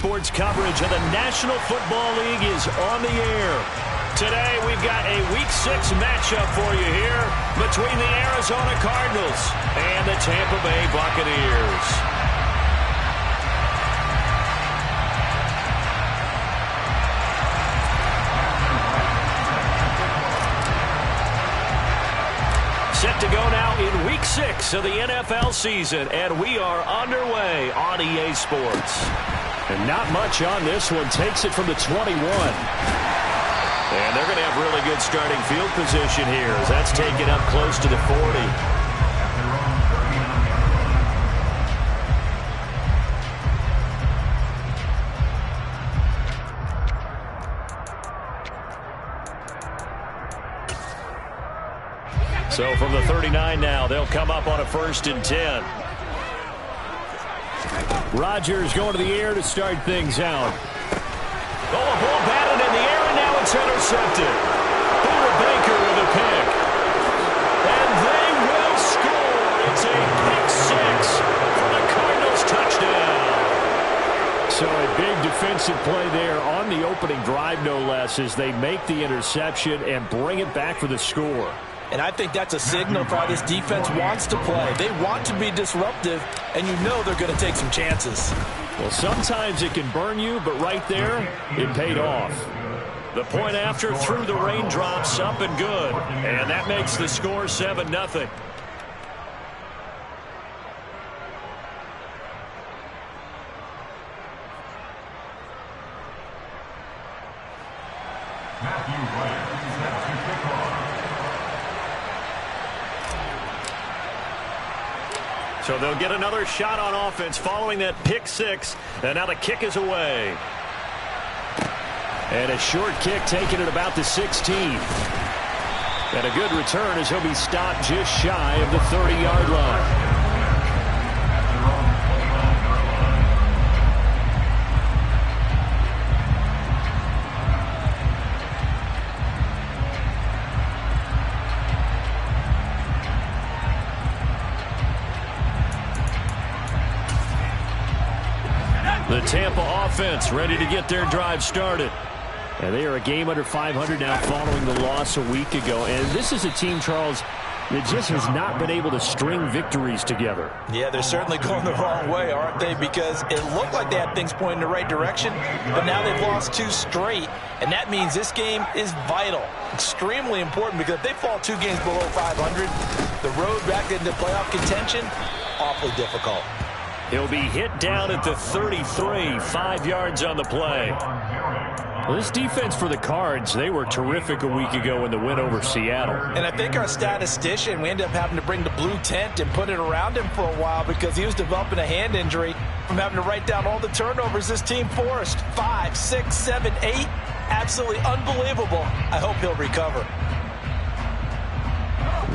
Sports coverage of the National Football League is on the air. Today, we've got a Week 6 matchup for you here between the Arizona Cardinals and the Tampa Bay Buccaneers. Set to go now in Week 6 of the NFL season, and we are underway on EA Sports. And not much on this one. Takes it from the 21. And they're going to have really good starting field position here as that's taken up close to the 40. So from the 39 now, they'll come up on a 1st and 10. Rodgers going to the air to start things out. Oh, a ball batted in the air, and now it's intercepted. Buda Baker with a pick. And they will score. It's a pick 6 for the Cardinals touchdown. So a big defensive play there on the opening drive, no less, as they make the interception and bring it back for the score. And I think that's a signal for how this defense wants to play. They want to be disruptive, and you know they're going to take some chances. Well, sometimes it can burn you, but right there, it paid off. The point after through the raindrops, up and good. And that makes the score 7-0. So they'll get another shot on offense following that pick 6. And now the kick is away. And a short kick taken at about the 16. And a good return as he'll be stopped just shy of the 30-yard line. The Tampa offense ready to get their drive started. And they are a game under 500 now following the loss a week ago. And this is a team, Charles, that just has not been able to string victories together. Yeah, they're certainly going the wrong way, aren't they? Because it looked like they had things pointing in the right direction, but now they've lost 2 straight. And that means this game is vital, extremely important, because if they fall 2 games below 500, the road back into playoff contention, awfully difficult. He'll be hit down at the 33, 5 yards on the play. Well, this defense for the Cards, they were terrific a week ago in the win over Seattle. And I think our statistician, we ended up having to bring the blue tent and put it around him for a while because he was developing a hand injury from having to write down all the turnovers this team forced. 5, 6, 7, 8. Absolutely unbelievable. I hope he'll recover.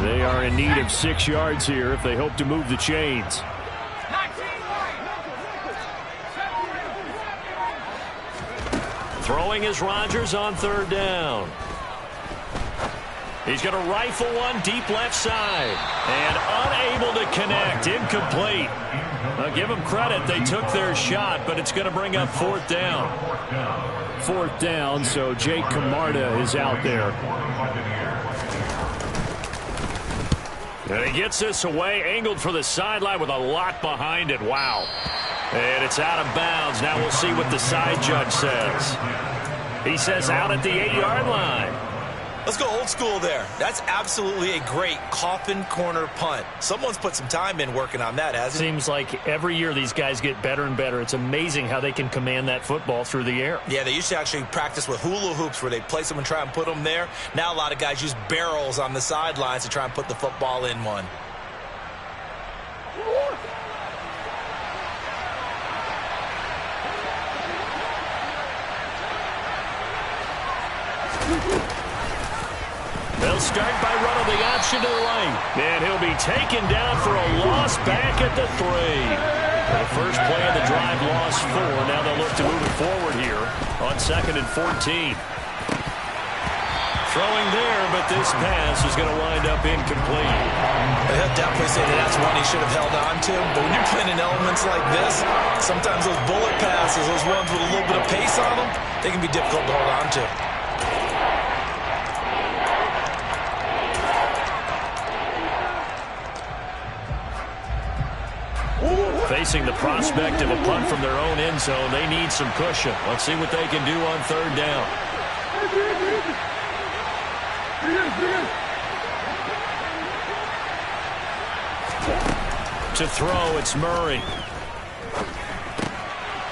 They are in need of 6 yards here if they hope to move the chains. Throwing is Rodgers on 3rd down. He's going to rifle one deep left side. And unable to connect. Incomplete. I'll give them credit. They took their shot, but it's going to bring up 4th down. 4th down, so Jake Camarda is out there. And he gets this away, angled for the sideline with a lot behind it. Wow. And it's out of bounds. Now we'll see what the side judge says. He says out at the 8-yard line. Let's go old school there. That's absolutely a great coffin corner punt. Someone's put some time in working on that, hasn't it? Seems like every year these guys get better and better. It's amazing how they can command that football through the air. Yeah, they used to actually practice with hula hoops where they place them and try and put them there. Now a lot of guys use barrels on the sidelines to try and put the football in one. They'll start by running the option to the lane. And he'll be taken down for a loss back at the 3. The first play of the drive, lost 4. Now they'll look to move it forward here on 2nd and 14. Throwing there, but this pass is going to wind up incomplete. He'll definitely say that's one he should have held on to. But when you're playing in elements like this, sometimes those bullet passes, those ones with a little bit of pace on them, they can be difficult to hold on to. Facing the prospect of a punt from their own end zone, they need some cushion. Let's see what they can do on third down. To throw, it's Murray.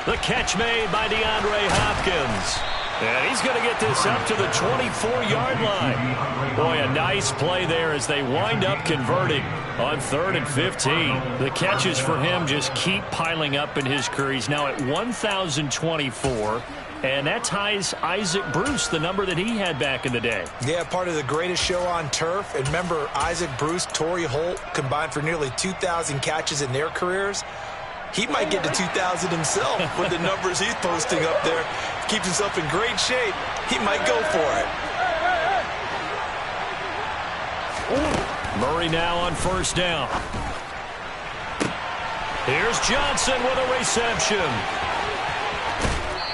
The catch made by DeAndre Hopkins. And he's going to get this up to the 24-yard line. Boy, a nice play there as they wind up converting on 3rd and 15. The catches for him just keep piling up in his career. He's now at 1,024. And that ties Isaac Bruce, the number that he had back in the day. Yeah, part of the greatest show on turf. And remember, Isaac Bruce, Torrey Holt combined for nearly 2,000 catches in their careers. He might get to 2,000 himself with the numbers he's posting up there. Keeps himself in great shape. He might go for it. Murray now on first down. Here's Johnson with a reception.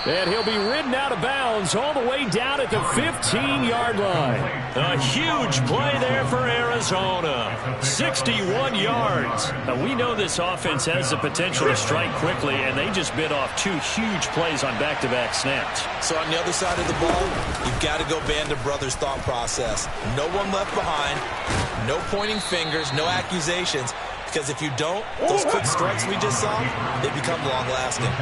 And he'll be ridden out of bounds all the way down at the 15-yard line. A huge play there for Arizona. 61 yards. Now, we know this offense has the potential to strike quickly, and they just bit off 2 huge plays on back-to-back snaps. So on the other side of the ball, you've got to go Band of Brothers thought process. No one left behind. No pointing fingers. No accusations. Because if you don't, those quick strikes we just saw, they become long-lasting.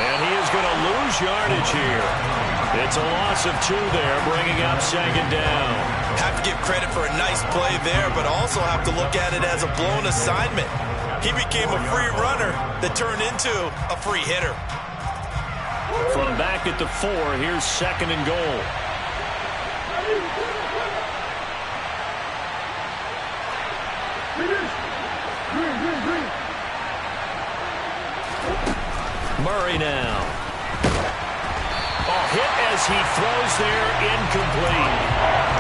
And he is going to lose yardage here. It's a loss of 2 there, bringing up 2nd down. Have to give credit for a nice play there, but also have to look at it as a blown assignment. He became a free runner that turned into a free hitter. From back at the 4, here's 2nd and goal. Murray now. Hit as he throws there, incomplete.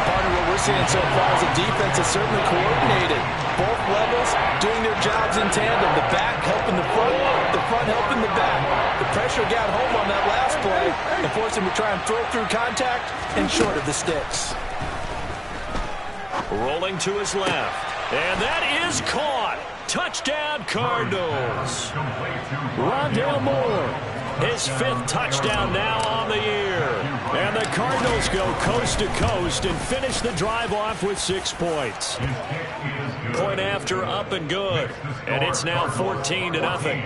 Part of what we're seeing so far is the defense is certainly coordinated. Both levels doing their jobs in tandem. The back helping the front helping the back. The pressure got home on that last play and forced him to try and throw through contact and short of the sticks. Rolling to his left. And that is caught. Touchdown, Cardinals. Rondale Moore, his 5th touchdown now on the year. And the Cardinals go coast to coast and finish the drive off with 6 points. Point after up and good. And it's now 14-0.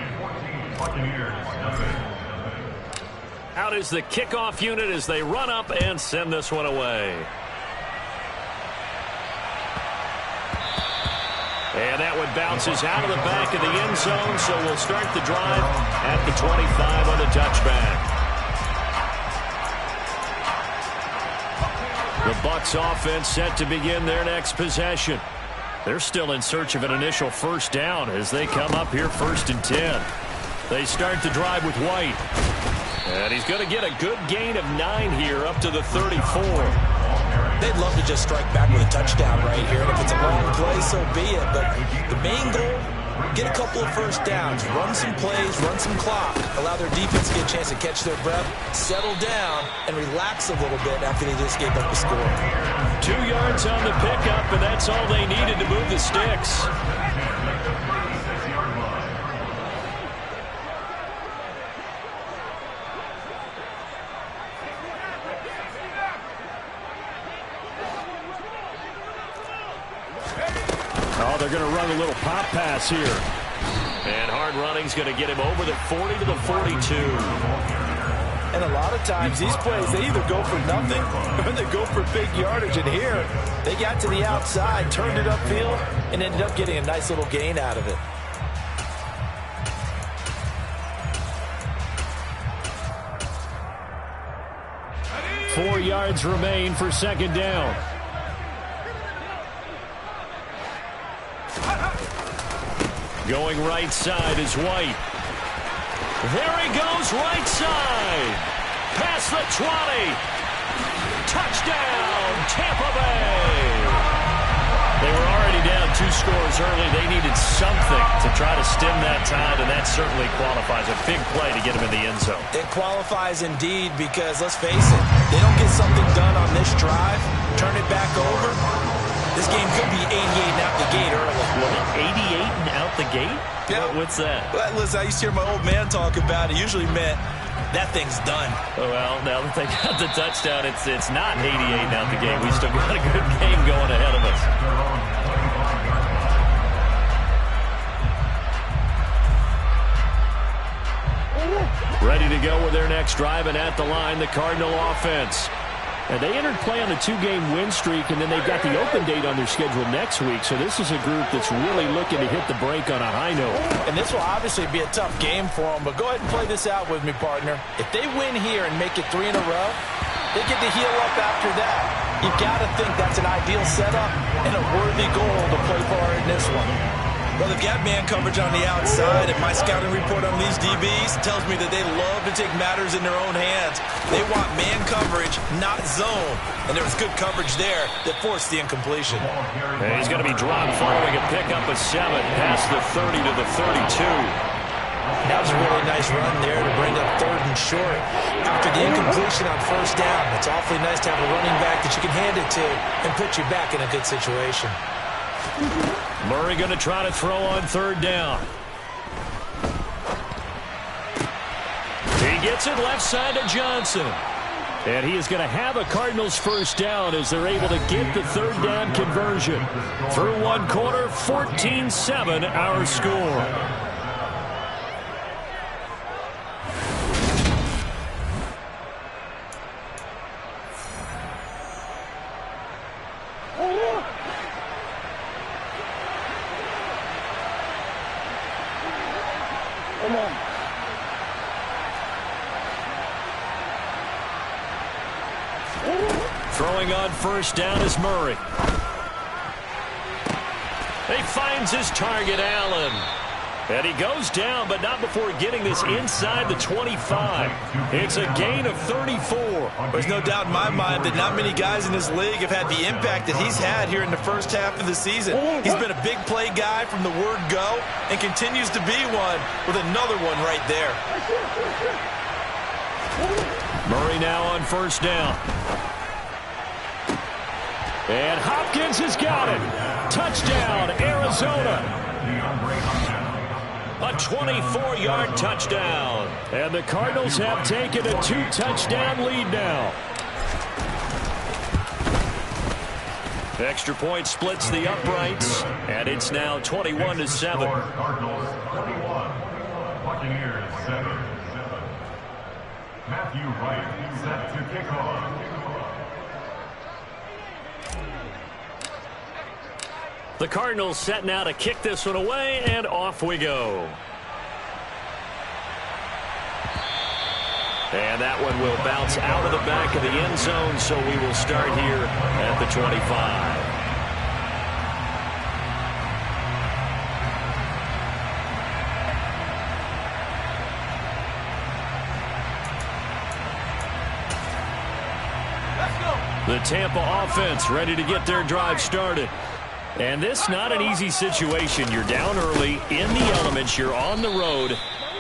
Out is the kickoff unit as they run up and send this one away. And that one bounces out of the back of the end zone, so we'll start the drive at the 25 on the touchback. The Bucs offense set to begin their next possession. They're still in search of an initial first down as they come up here 1st and 10. They start the drive with White. And he's going to get a good gain of 9 here up to the 34. They'd love to just strike back with a touchdown right here. And if it's a long play, so be it. But the main goal, get a couple of first downs, run some plays, run some clock, allow their defense to get a chance to catch their breath, settle down, and relax a little bit after they just gave up the score. 2 yards on the pickup, and that's all they needed to move the sticks. They're going to run a little pop pass here. And hard running's going to get him over the 40 to the 42. And a lot of times these plays, they either go for nothing or they go for big yardage. And here, they got to the outside, turned it upfield, and ended up getting a nice little gain out of it. Four yards remain for 2nd down. Going right side is White. There he goes, right side. Past the 20. Touchdown, Tampa Bay. They were already down 2 scores early. They needed something to try to stem that tide, and that certainly qualifies. A big play to get them in the end zone. It qualifies indeed because, let's face it, they don't get something done on this drive, turn it back over, this game could be 88 and out the gate early. What, 88 and out the gate? Yeah. What's that? Well, listen, I used to hear my old man talk about it. Usually meant that thing's done. Well, now that they got the touchdown, it's not 88 and out the gate. We still got a good game going ahead of us. Ready to go with their next drive, and at the line, the Cardinal offense. And they entered play on a 2-game win streak, and then they've got the open date on their schedule next week. So this is a group that's really looking to hit the break on a high note. And this will obviously be a tough game for them, but go ahead and play this out with me, partner. If they win here and make it 3 in a row, they get to heal up after that. You've got to think that's an ideal setup and a worthy goal to play for in this one. Well, they've got man coverage on the outside, and my scouting report on these DBs tells me that they love to take matters in their own hands. They want man coverage, not zone. And there was good coverage there that forced the incompletion. And he's going to be dropped following a pickup of 7 past the 30 to the 32. That was a really nice run there to bring up 3rd and short. After the incompletion on 1st down, it's awfully nice to have a running back that you can hand it to and put you back in a good situation. Murray going to try to throw on 3rd down. He gets it left side to Johnson. And he is going to have a Cardinals 1st down as they're able to get the 3rd down conversion. Through 1 quarter, 14-7 our score. Throwing on 1st down is Murray. He finds his target, Allen. And he goes down, but not before getting this inside the 25. It's a gain of 34. There's no doubt in my mind that not many guys in this league have had the impact that he's had here in the 1st half of the season. He's been a big play guy from the word go and continues to be one with another one right there. Murray now on 1st down. And Hopkins has got it. Touchdown, Arizona. A 24-yard touchdown. And the Cardinals have taken a 2-touchdown lead now. Extra point splits the uprights, and it's now 21-7. Cardinals 21, Buccaneers 7. Matthew Wright set to kick off. The Cardinals set now to kick this one away, and off we go. And that one will bounce out of the back of the end zone, so we will start here at the 25. The Tampa offense ready to get their drive started. And this not an easy situation. You're down early, in the elements, you're on the road.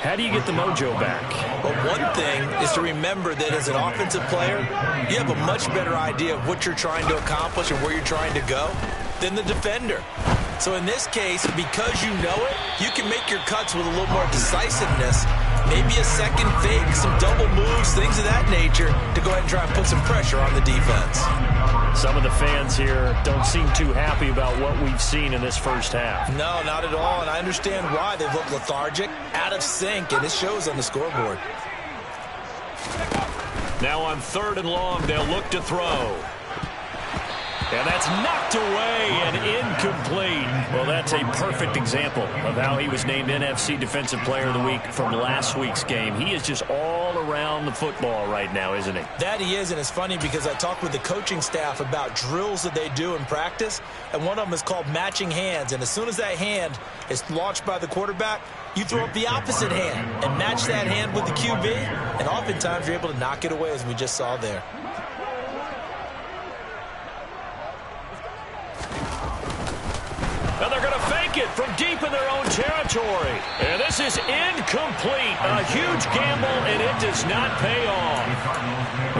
How do you get the mojo back? Well, one thing is to remember that as an offensive player, you have a much better idea of what you're trying to accomplish and where you're trying to go than the defender. So in this case, because you know it, you can make your cuts with a little more decisiveness. Maybe a second fake, some double moves, things of that nature to go ahead and try and put some pressure on the defense. Some of the fans here don't seem too happy about what we've seen in this 1st half. No, not at all, and I understand why. They look lethargic, out of sync, and it shows on the scoreboard. Now on 3rd and long, they'll look to throw. And that's knocked away and incomplete. Well, that's a perfect example of how he was named NFC Defensive Player of the Week from last week's game. He is just all around the football right now, isn't he? That he is, and it's funny because I talked with the coaching staff about drills that they do in practice, and one of them is called matching hands. And as soon as that hand is launched by the quarterback, you throw up the opposite hand and match that hand with the QB, and oftentimes you're able to knock it away, as we just saw there. And they're going to fake it from deep in their own territory. And this is incomplete. A huge gamble, and it does not pay off.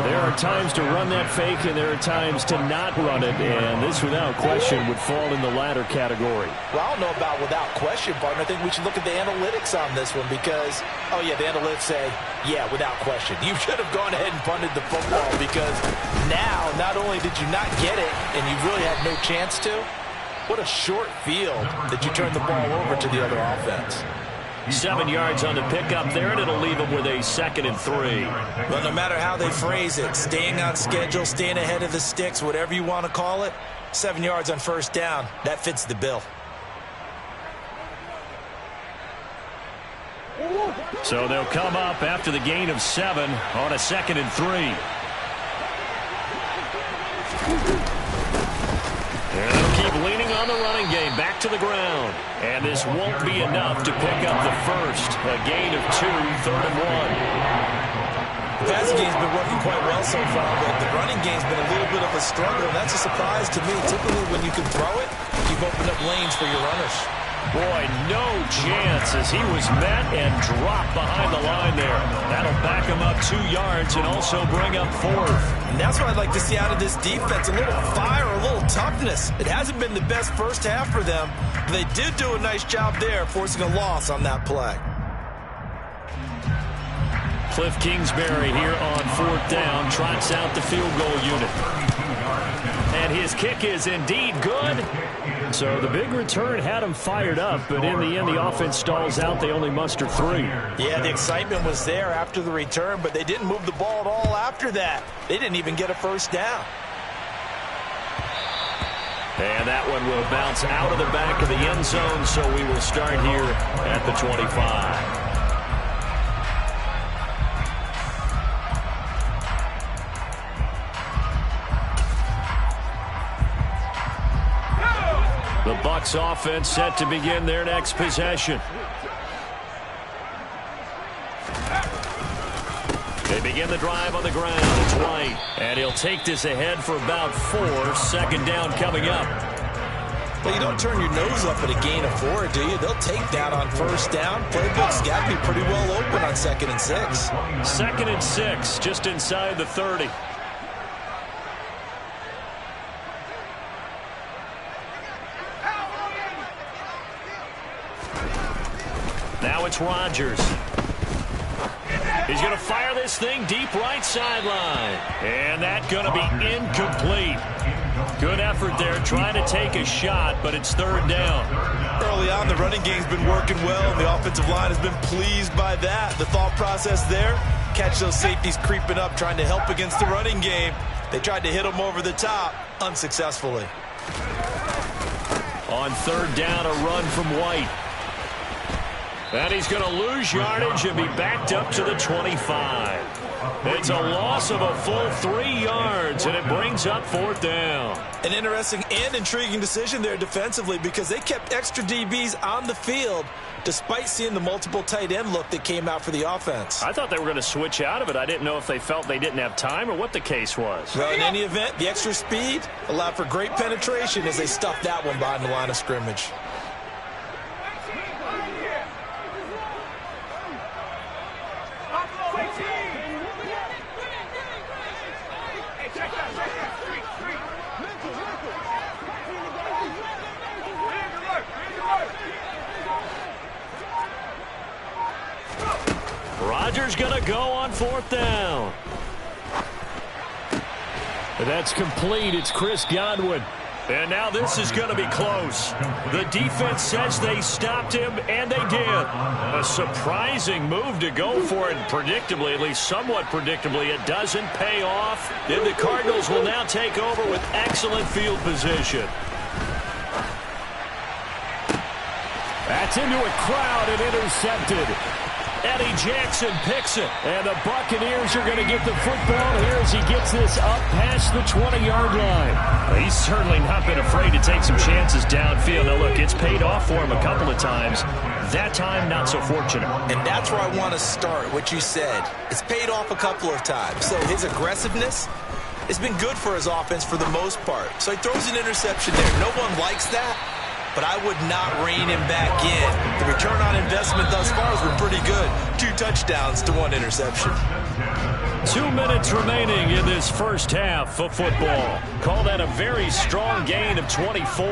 There are times to run that fake, and there are times to not run it. And this, without question, would fall in the latter category. Well, I don't know about without question, partner. I think we should look at the analytics on this one because, oh, yeah, the analytics say, yeah, without question. You should have gone ahead and punted the football because now not only did you not get it and you really had no chance to, what a short field that you turn the ball over to the other offense. 7 yards on the pickup there, and it'll leave them with a 2nd and 3. Well, no matter how they phrase it, staying on schedule, staying ahead of the sticks, whatever you want to call it, 7 yards on first down, that fits the bill. So they'll come up after the gain of 7 on a 2nd and 3. And they'll keep leaning on the running game back to the ground. And this won't be enough to pick up the first. A gain of 2, 3rd and 1. The passing game's been working quite well so far, but the running game's been a little bit of a struggle, and that's a surprise to me. Typically, when you can throw it, you've opened up lanes for your runners. Boy, no chance as he was met and dropped behind the line there. That'll back him up 2 yards and also bring up 4th. And that's what I'd like to see out of this defense, a little fire, a little toughness. It hasn't been the best first half for them, but they did do a nice job there forcing a loss on that play. Cliff Kingsbury here on 4th down, trots out the field goal unit. And his kick is indeed good. So the big return had him fired up, but in the end, the offense stalls out. They only muster 3. Yeah, the excitement was there after the return, but they didn't move the ball at all after that. They didn't even get a first down. And that one will bounce out of the back of the end zone, so we will start here at the 25. The Bucs offense set to begin their next possession. They begin the drive on the ground. It's White. And he'll take this ahead for about 4. 2nd down coming up. Well, you don't turn your nose up at a gain of 4, do you? They'll take that on first down. Playbook's got to be pretty well open on 2nd and 6. 2nd and 6, just inside the 30. Now it's Rodgers. He's going to fire this thing deep right sideline. And that's going to be incomplete. Good effort there trying to take a shot, but it's 3rd down. Early on, the running game's been working well, and the offensive line has been pleased by that. The thought process there, catch those safeties creeping up, trying to help against the running game. They tried to hit them over the top, unsuccessfully. On 3rd down, a run from White. And he's going to lose yardage and be backed up to the 25. It's a loss of a full 3 yards, and it brings up 4th down. An interesting and intriguing decision there defensively because they kept extra DBs on the field despite seeing the multiple tight end look that came out for the offense. I thought they were going to switch out of it. I didn't know if they felt they didn't have time or what the case was. Well, in any event, the extra speed allowed for great penetration as they stuffed that one behind the line of scrimmage. Rodgers going to go on 4th down. That's complete. It's Chris Godwin. And now this is going to be close. The defense says they stopped him, and they did. A surprising move to go for it. Predictably, at least somewhat predictably, it doesn't pay off. And the Cardinals will now take over with excellent field position. That's into a crowd and intercepted. Eddie Jackson picks it. And the Buccaneers are going to get the football here as he gets this up past the 20-yard line. He's certainly not been afraid to take some chances downfield. Now, look, it's paid off for him a couple of times. That time, not so fortunate. And that's where I want to start, what you said. It's paid off a couple of times. So his aggressiveness has been good for his offense for the most part. So he throws an interception there. No one likes that. But I would not rein him back in. The return on investment thus far has been pretty good. 2 touchdowns to 1 interception. 2 minutes remaining in this first half of football. Call that a very strong gain of 24.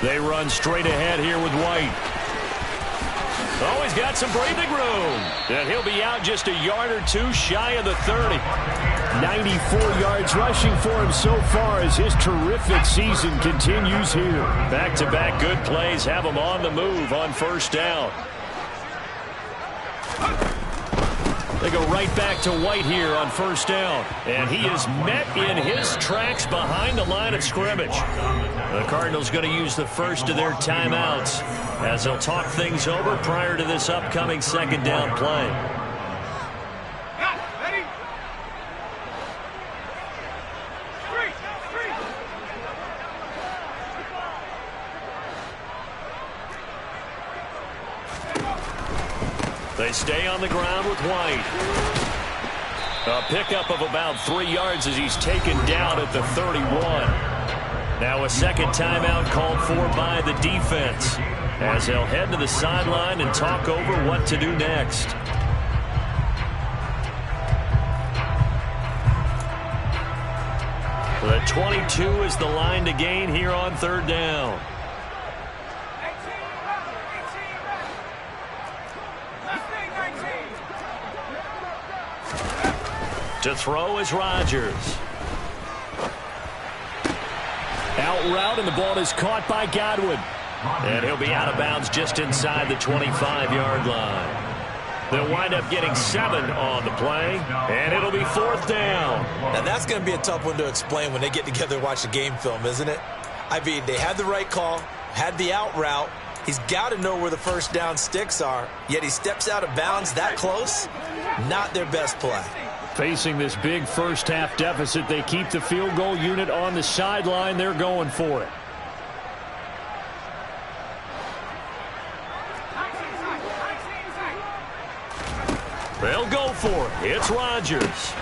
They run straight ahead here with White. Oh, he's got some breathing room. And he'll be out just a yard or 2 shy of the 30. 94 yards rushing for him so far as his terrific season continues here. Back-to-back good plays have him on the move on first down. They go right back to White here on first down. And he is met in his tracks behind the line of scrimmage. The Cardinals going to use the first of their timeouts as they'll talk things over prior to this upcoming second down play. They stay on the ground with White. A pickup of about 3 yards as he's taken down at the 31. Now a second timeout called for by the defense as they'll head to the sideline and talk over what to do next. The 22 is the line to gain here on third down. To throw is Rodgers. Out route, and the ball is caught by Godwin. And he'll be out of bounds just inside the 25-yard line. They'll wind up getting 7 on the play, and it'll be fourth down. Now, that's going to be a tough one to explain when they get together and watch the game film, isn't it? I mean, they had the right call, had the out route. He's got to know where the first down sticks are, yet he steps out of bounds that close. Not their best play. Facing this big first-half deficit, they keep the field goal unit on the sideline. They're going for it. They'll go for it. It's Rodgers.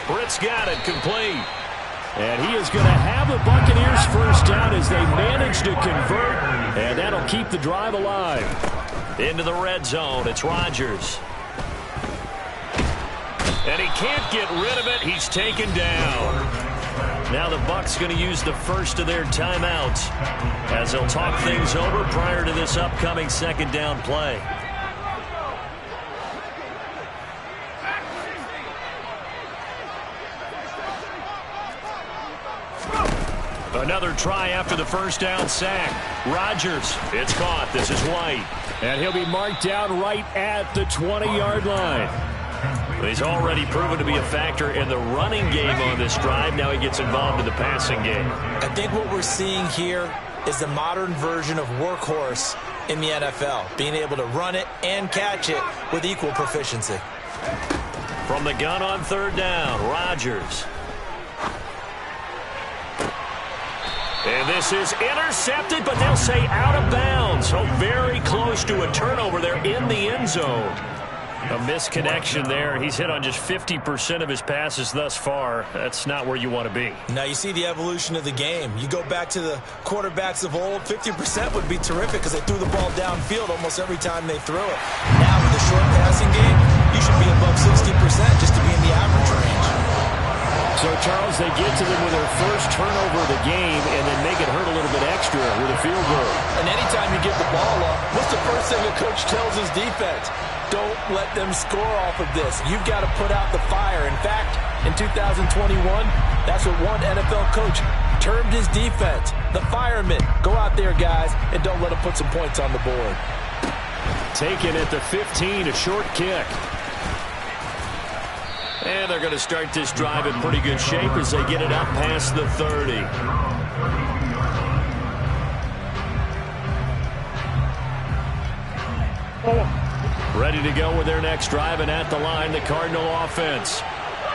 Britt's got it complete. And he is going to have the Buccaneers first down as they manage to convert, and that'll keep the drive alive. Into the red zone, it's Rodgers. And he can't get rid of it. He's taken down. Now the Bucs going to use the first of their timeouts as they'll talk things over prior to this upcoming second down play. Another try after the first down sack. Rodgers, it's caught. This is White. And he'll be marked down right at the 20-yard line. He's already proven to be a factor in the running game on this drive. Now he gets involved in the passing game. I think what we're seeing here is the modern version of workhorse in the NFL, being able to run it and catch it with equal proficiency. From the gun on third down, Rodgers. And this is intercepted, but they'll say out of bounds. So very close to a turnover there in the end zone. A misconnection there. He's hit on just 50% of his passes thus far. That's not where you want to be. Now you see the evolution of the game. You go back to the quarterbacks of old, 50% would be terrific because they threw the ball downfield almost every time they threw it. Now with the short passing game, you should be above 60% just to be in the average range. So, Charles, they get to them with their first turnover of the game and then make it hurt a little bit extra with a field goal. And anytime you give the ball up, what's the first thing a coach tells his defense? Don't let them score off of this. You've got to put out the fire. In fact, in 2021? That's what one NFL coach termed his defense. The firemen. Go out there, guys, and don't let them put some points on the board. Taken at the 15, a short kick. And they're going to start this drive in pretty good shape as they get it up past the 30. Ready to go with their next drive, and at the line, the Cardinal offense.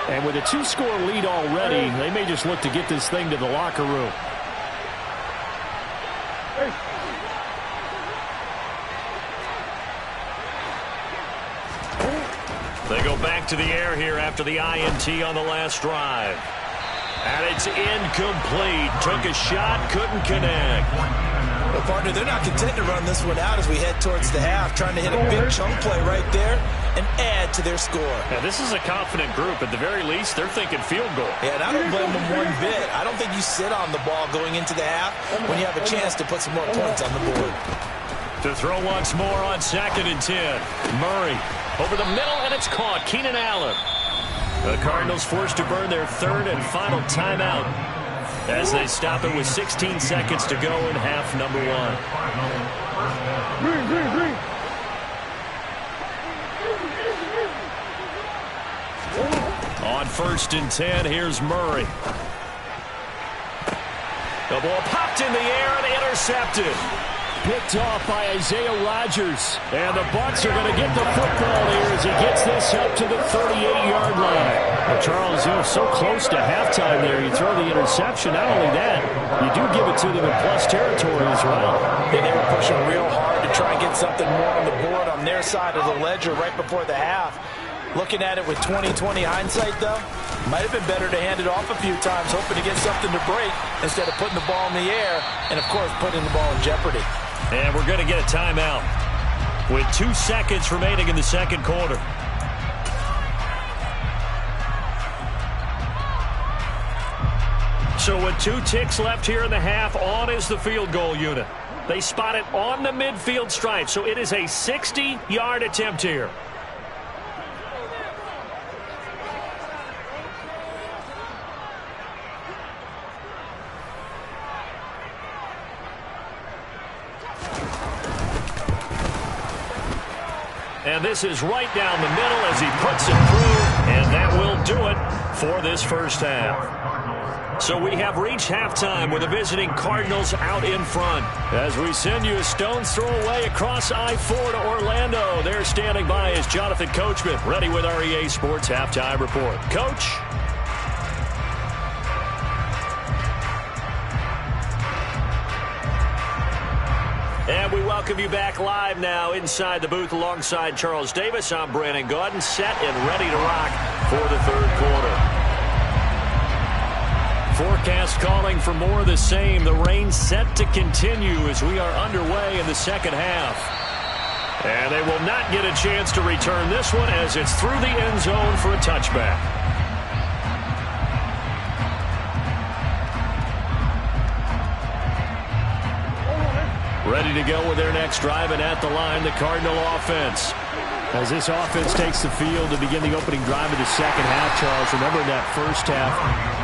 And with a 2-score lead already, they may just look to get this thing to the locker room. They go back to the air here after the INT on the last drive. And it's incomplete. Took a shot, couldn't connect. Well, partner, they're not content to run this one out as we head towards the half, trying to hit a big chunk play right there and add to their score. Now, this is a confident group. At the very least, they're thinking field goal. Yeah, and I don't blame them one bit. I don't think you sit on the ball going into the half when you have a chance to put some more points on the board. To throw once more on 2nd and 10. Murray over the middle, and it's caught. Keenan Allen. The Cardinals forced to burn their 3rd and final timeout as they stop it with 16 seconds to go in half number 1. On 1st and 10, here's Murray. The ball popped in the air and intercepted. Picked off by Isaiah Rodgers. And the Bucs are going to get the football here as he gets this up to the 38-yard line. Well, Charles, so close to halftime there. You throw the interception. Not only that, you do give it to them in plus territory as well. Yeah, they were pushing real hard to try and get something more on the board on their side of the ledger right before the half. Looking at it with 20/20 hindsight, though, might have been better to hand it off a few times, hoping to get something to break instead of putting the ball in the air and, of course, putting the ball in jeopardy. And we're going to get a timeout with 2 seconds remaining in the second quarter. So with 2 ticks left here in the half, on is the field goal unit. They spot it on the midfield stripe, so it is a 60-yard attempt here. And this is right down the middle as he puts it through, and that will do it for this first half. So we have reached halftime with the visiting Cardinals out in front. As we send you a stone's throw away across I-4 to Orlando. There standing by is Jonathan Coachman, ready with our EA Sports Halftime Report. Coach? And we welcome you back live now inside the booth alongside Charles Davis. I'm Brandon Gaudin, set and ready to rock for the third quarter. Forecast calling for more of the same. The rain set to continue as we are underway in the second half. And they will not get a chance to return this one as it's through the end zone for a touchback. Ready to go with their next drive, and at the line, the Cardinal offense. As this offense takes the field to begin the opening drive of the second half, Charles, remember in that first half,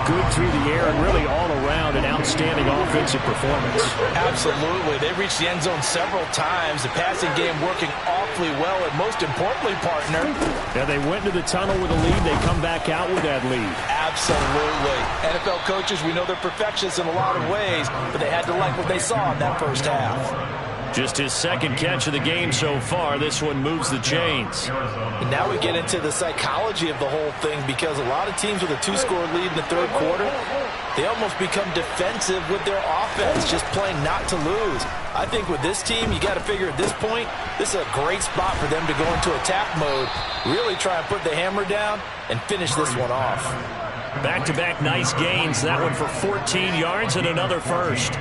good through the air and really all around an outstanding offensive performance. Absolutely. They reached the end zone several times. The passing game working awfully well, and most importantly, partner. Yeah, they went into the tunnel with a lead. They come back out with that lead. Absolutely. NFL coaches, we know they're perfectionists in a lot of ways, but they had to like what they saw in that first half. Just his second catch of the game so far. This one moves the chains. And now we get into the psychology of the whole thing, because a lot of teams with a 2-score lead in the third quarter, they almost become defensive with their offense, just playing not to lose. I think with this team, you got to figure at this point, this is a great spot for them to go into attack mode, really try and put the hammer down and finish this one off. Back-to-back nice gains. That one for 14 yards and another first.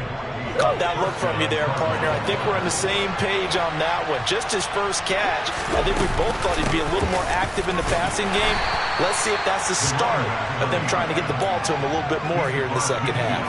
Caught that look from you there, partner. I think we're on the same page on that one. Just his first catch. I think we both thought he'd be a little more active in the passing game. Let's see if that's the start of them trying to get the ball to him a little bit more here in the second half.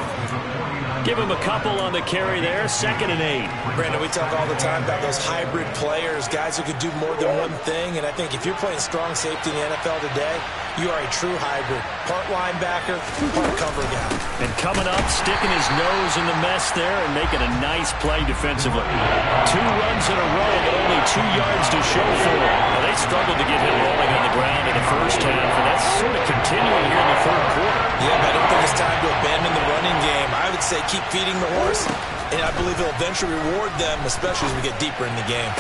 Give him a couple on the carry there. 2nd and 8. Brandon, we talk all the time about those hybrid players, guys who could do more than one thing. And I think if you're playing strong safety in the NFL today, you are a true hybrid. Part linebacker, part cover guy. And coming up, sticking his nose in the mess there and making a nice play defensively. 2 runs in a row, but only 2 yards to show for it. Now, they struggled to get him rolling on the ground in the first half, and that's sort of continuing here in the third quarter. Yeah, but I don't think it's time to abandon the running game. I would say keep feeding the horse, and I believe he'll eventually reward them, especially as we get deeper in the game.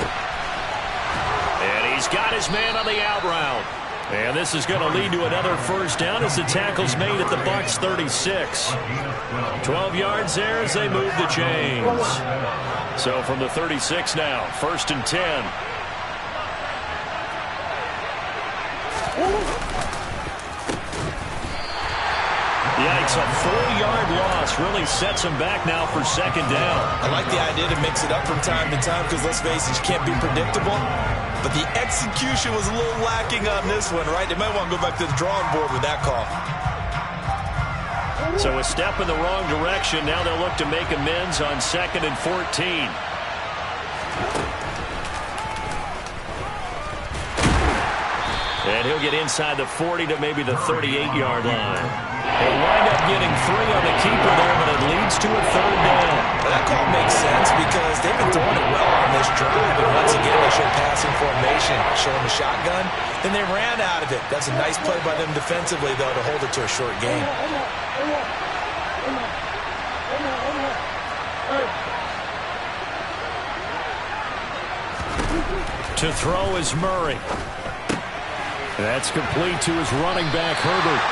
And he's got his man on the out route. And this is going to lead to another first down as the tackle's made at the Bucs 36. 12 yards there as they move the chains. So from the 36 now, 1st and 10. Yikes, a 4-yard loss really sets him back now for 2nd down. I like the idea to mix it up from time to time because, let's face it, you can't be predictable. But the execution was a little lacking on this one, right? They might want to go back to the drawing board with that call. So a step in the wrong direction. Now they'll look to make amends on 2nd and 14. And he'll get inside the 40 to maybe the 38-yard line. He'll wind up getting 3 on the keeper there, but it leads to a 3rd down. That call makes sense because they've been throwing it well on this drive. And once again, they show passing formation, showing the shotgun. Then they ran out of it. That's a nice play by them defensively, though, to hold it to a short game. To throw is Murray. That's complete to his running back, Herbert.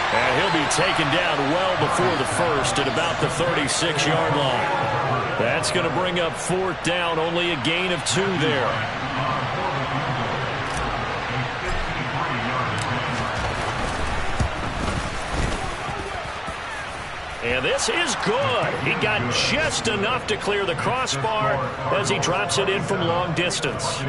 And he'll be taken down well before the first at about the 36-yard line. That's going to bring up 4th down, only a gain of 2 there. And this is good. He got just enough to clear the crossbar as he drops it in from long distance.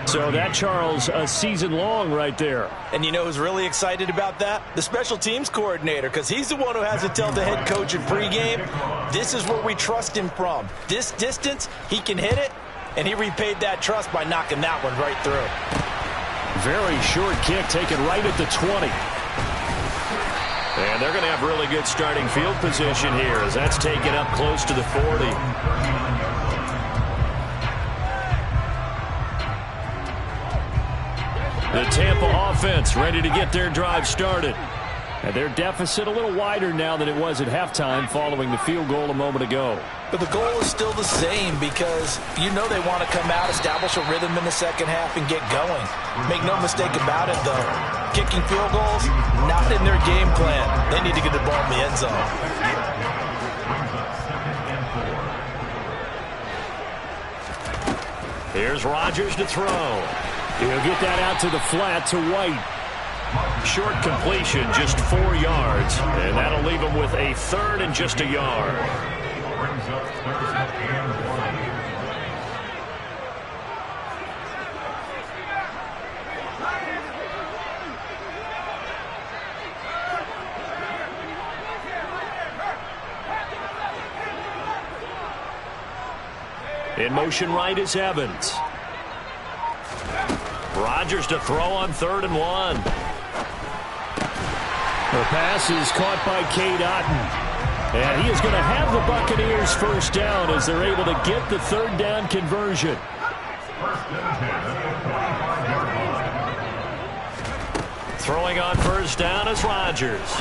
So that, Charles, a season long right there. And you know who's really excited about that? The special teams coordinator, because he's the one who has to tell the head coach in pregame, this is where we trust him from. This distance, he can hit it, and he repaid that trust by knocking that one right through. Very short kick taken right at the 20. And they're going to have really good starting field position here as that's taken up close to the 40. The Tampa offense ready to get their drive started. And their deficit a little wider now than it was at halftime following the field goal a moment ago. But the goal is still the same because you know they want to come out, establish a rhythm in the second half, and get going. Make no mistake about it, though. Kicking field goals, not in their game plan. They need to get the ball in the end zone. Here's Rodgers to throw. He'll get that out to the flat to White. Short completion, just 4 yards. And that'll leave him with a 3rd and just a yard. Brings up 3rd and 1. In motion right is Evans. Rodgers to throw on 3rd and 1. The pass is caught by Cade Otton. And he is going to have the Buccaneers first down as they're able to get the 3rd down conversion. Throwing on first down is Rodgers.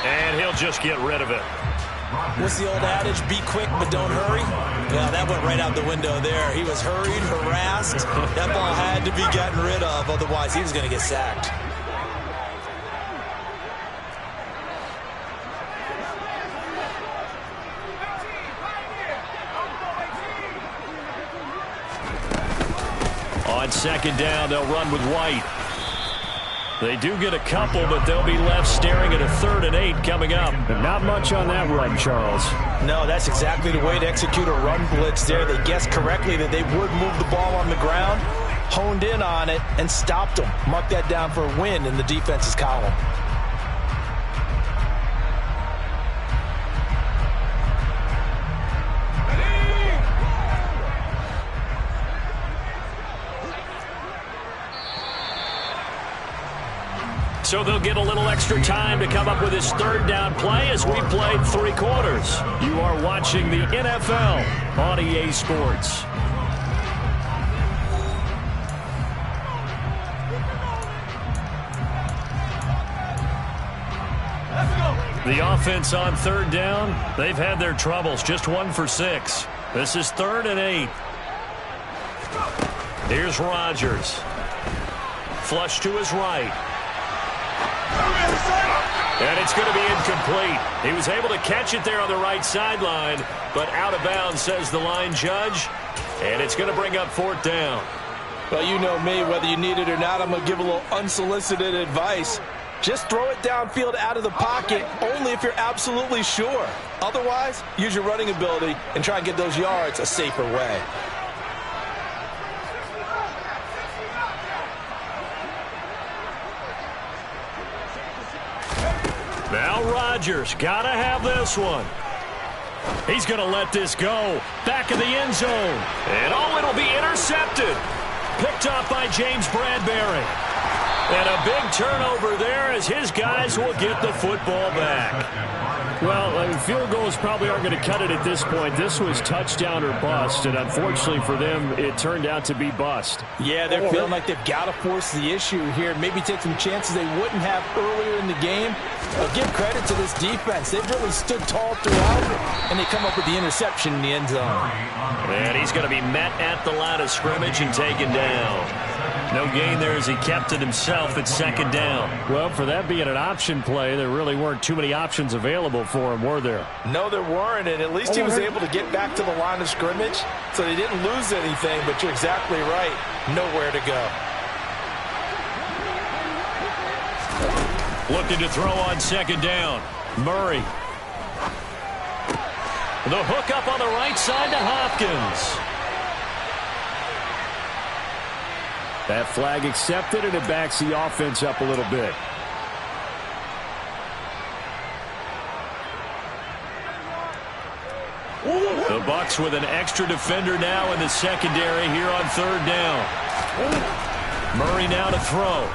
And he'll just get rid of it. What's the old adage? Be quick, but don't hurry. Well, that went right out the window there. He was hurried, harassed. That ball had to be gotten rid of. Otherwise, he was going to get sacked. On 2nd down, they'll run with White. They do get a couple, but they'll be left staring at a 3rd and 8 coming up. Not much on that run, Charles. No, that's exactly the way to execute a run blitz there. They guessed correctly that they would move the ball on the ground, honed in on it, and stopped them. Mark that down for a win in the defense's column. So they'll get a little extra time to come up with his third down play as we played 3 quarters. You are watching the NFL on EA Sports. The offense on 3rd down, they've had their troubles. Just 1 for 6. This is 3rd and 8. Here's Rodgers. Flush to his right. And it's going to be incomplete. He was able to catch it there on the right sideline, but out of bounds, says the line judge. And it's going to bring up 4th down. Well, you know me, whether you need it or not, I'm going to give a little unsolicited advice. Just throw it downfield out of the pocket only if you're absolutely sure. Otherwise, use your running ability and try and get those yards a safer way. Now Rodgers, gotta have this one. He's gonna let this go. Back in the end zone. And it'll be intercepted. Picked off by James Bradbury. And a big turnover there as his guys will get the football back. Well, field goals probably aren't going to cut it at this point. This was touchdown or bust, and unfortunately for them, it turned out to be bust. Yeah, they're feeling like they've got to force the issue here. Maybe take some chances they wouldn't have earlier in the game. But give credit to this defense. They've really stood tall throughout, and they come up with the interception in the end zone. And he's going to be met at the line of scrimmage and taken down. No gain there as he kept it himself at 2nd down. Well, for that being an option play, there really weren't too many options available for him, were there? No, there weren't, and at least he was able to get back to the line of scrimmage, so they didn't lose anything, but you're exactly right. Nowhere to go. Looking to throw on 2nd down. Murray. The hook up on the right side to Hopkins. That flag accepted, and it backs the offense up a little bit. The Bucs with an extra defender now in the secondary here on 3rd down. Murray now to throw.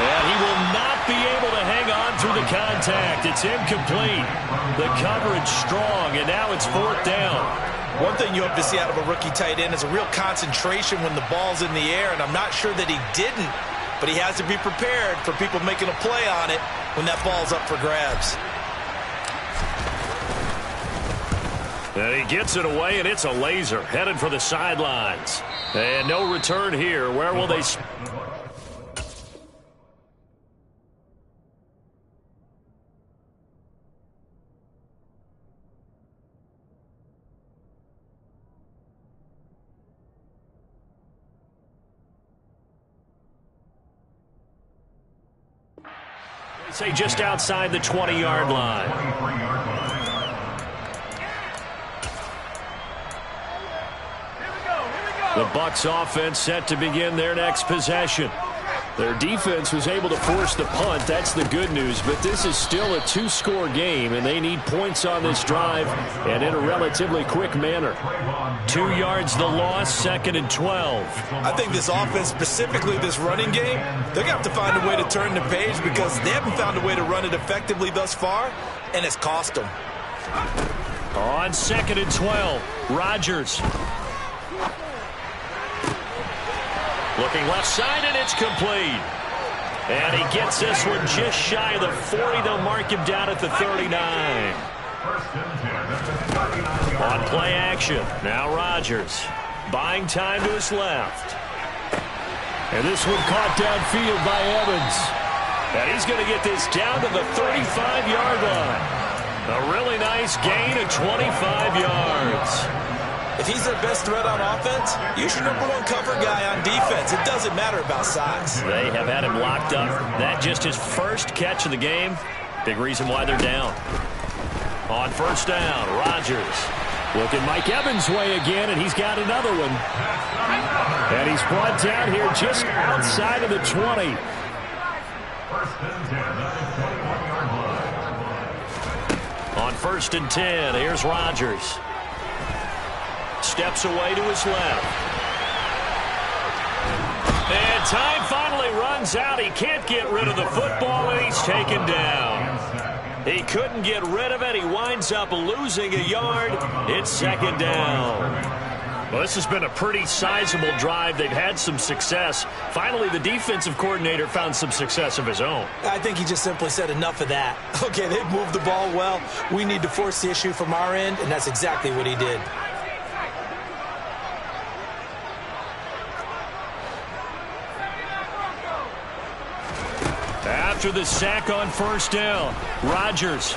And he will not be able to hang on through the contact. It's incomplete. The coverage strong, and now it's 4th down. One thing you hope to see out of a rookie tight end is a real concentration when the ball's in the air, and I'm not sure that he didn't, but he has to be prepared for people making a play on it when that ball's up for grabs. And he gets it away, and it's a laser headed for the sidelines. And no return here. Where will they... say just outside the 20-yard line. The Bucs offense set to begin their next possession. Their defense was able to force the punt. That's the good news. But this is still a 2-score game, and they need points on this drive and in a relatively quick manner. 2 yards the loss, 2nd and 12. I think this offense, specifically this running game, they're going to have to find a way to turn the page because they haven't found a way to run it effectively thus far, and it's cost them. On 2nd and 12, Rodgers. Looking left side, and it's complete. And he gets this one just shy of the 40. They'll mark him down at the 39. On play action, now Rodgers. Buying time to his left. And this one caught downfield by Evans. And he's going to get this down to the 35-yard line. A really nice gain of 25 yards. If he's their best threat on offense, use your #1 cover guy on defense. It doesn't matter about size. They have had him locked up. That just his first catch of the game. Big reason why they're down. On 1st down, Rodgers. Looking Mike Evans' way again, and he's got another one. And he's brought down here just outside of the 20. On 1st and 10, here's Rodgers. Steps away to his left. And time runs out. He can't get rid of the football, and he's taken down. He couldn't get rid of it. He winds up losing a yard. It's second down. Well, this has been a pretty sizable drive. They've had some success. Finally, the defensive coordinator found some success of his own. I think he just simply said enough of that. Okay, they've moved the ball well. We need to force the issue from our end, and that's exactly what he did. After the sack on first down, Rodgers.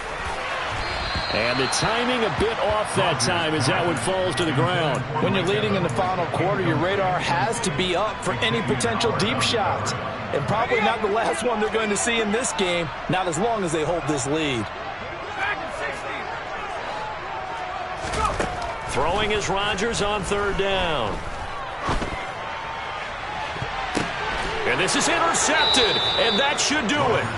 And the timing a bit off that time as that one falls to the ground. When you're leading in the final quarter, your radar has to be up for any potential deep shots. And probably not the last one they're going to see in this game, not as long as they hold this lead. Throwing is Rodgers on third down. And this is intercepted, and that should do it.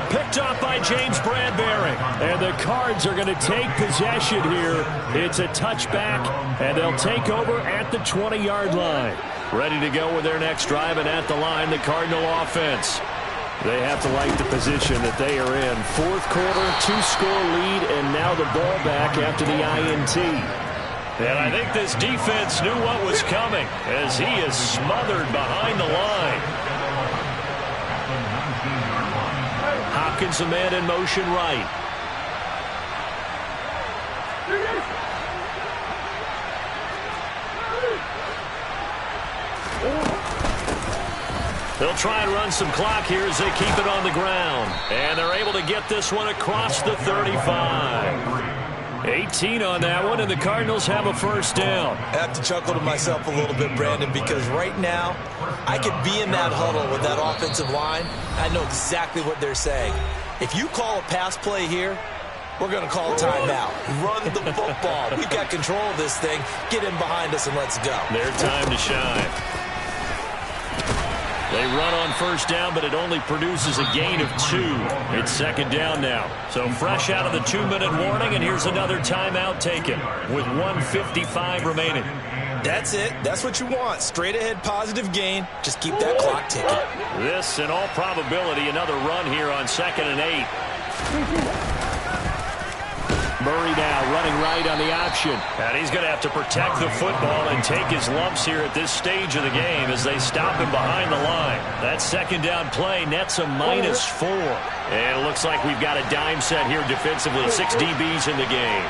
Picked up by James Bradbury. And the Cards are going to take possession here. It's a touchback, and they'll take over at the 20-yard line. Ready to go with their next drive, and at the line, the Cardinal offense. They have to like the position that they are in. Fourth quarter, 2-score lead, and now the ball back after the INT. And I think this defense knew what was coming as he is smothered behind the line. Hopkins, a man in motion right. They'll try and run some clock here as they keep it on the ground. And they're able to get this one across the 35. 18 on that one, and the Cardinals have a first down. I have to chuckle to myself a little bit, Brandon, because right now I could be in that huddle with that offensive line. I know exactly what they're saying. If you call a pass play here, we're going to call a timeout. Run the football. We've got control of this thing. Get in behind us and let's go. Their time to shine. They run on first down, but it only produces a gain of 2. It's second down now. So fresh out of the 2-minute warning, and here's another timeout taken with 1:55 remaining. That's it. That's what you want. Straight ahead positive gain. Just keep that clock ticking. This, in all probability, another run here on 2nd and 8. Murray now running right on the option. And he's going to have to protect the football and take his lumps here at this stage of the game as they stop him behind the line. That second down play nets a -4. And it looks like we've got a dime set here defensively. 6 DBs in the game.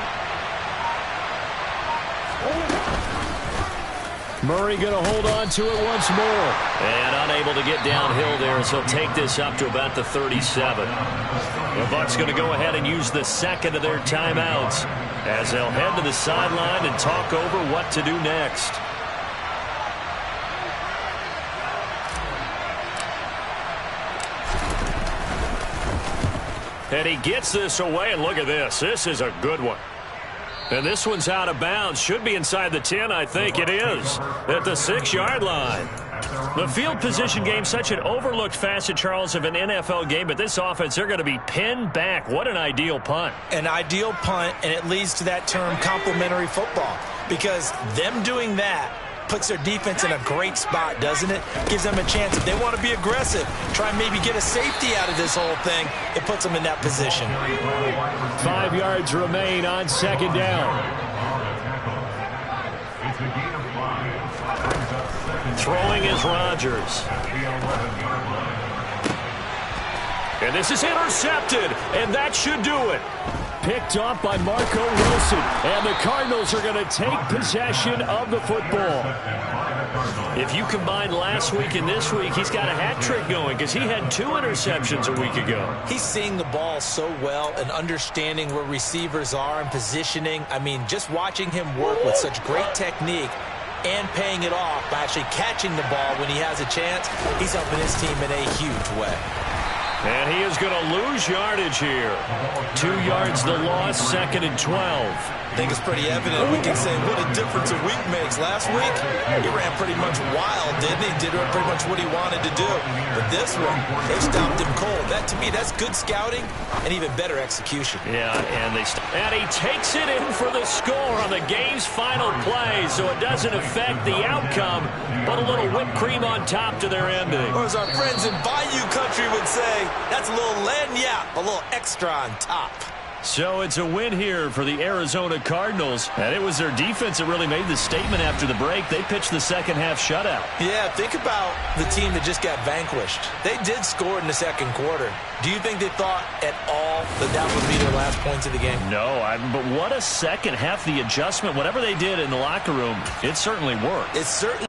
Murray going to hold on to it once more. And unable to get downhill there, so he'll take this up to about the 37. The Bucs going to go ahead and use the second of their timeouts as they'll head to the sideline and talk over what to do next. And he gets this away, and look at this. This is a good one. And this one's out of bounds. Should be inside the 10, I think it is, at the 6-yard line. The field position game, such an overlooked facet, Charles, of an NFL game, but this offense, they're going to be pinned back. What an ideal punt. An ideal punt, and it leads to that term complementary football, because them doing that puts their defense in a great spot, doesn't it? Gives them a chance. If they want to be aggressive, try and maybe get a safety out of this whole thing, it puts them in that position. 5 yards remain on second down. Throwing is Rodgers. And this is intercepted, and that should do it. Picked up by Marco Wilson, and the Cardinals are going to take possession of the football. If you combine last week and this week, he's got a hat trick going because he had 2 interceptions a week ago. He's seeing the ball so well and understanding where receivers are and positioning. I mean, just watching him work with such great technique and paying it off by actually catching the ball when he has a chance, he's helping his team in a huge way. And he is going to lose yardage here. 2 yards the loss, 2nd and 12. I think it's pretty evident. We can say what a difference a week makes. Last week, he ran pretty much wild, didn't he? Did pretty much what he wanted to do. But this one, they stopped him cold. That, to me, that's good scouting and even better execution. Yeah, and he takes it in for the score on the game's final play, so it doesn't affect the outcome, but a little whipped cream on top to their ending. Or as our friends in Bayou Country would say, that's a little lagniappe, a little extra on top. So it's a win here for the Arizona Cardinals, and it was their defense that really made the statement after the break. They pitched the second-half shutout. Yeah, think about the team that just got vanquished. They did score in the second quarter. Do you think they thought at all that that would be their last points of the game? No, but what a second half. The adjustment, whatever they did in the locker room, it certainly worked. It certainly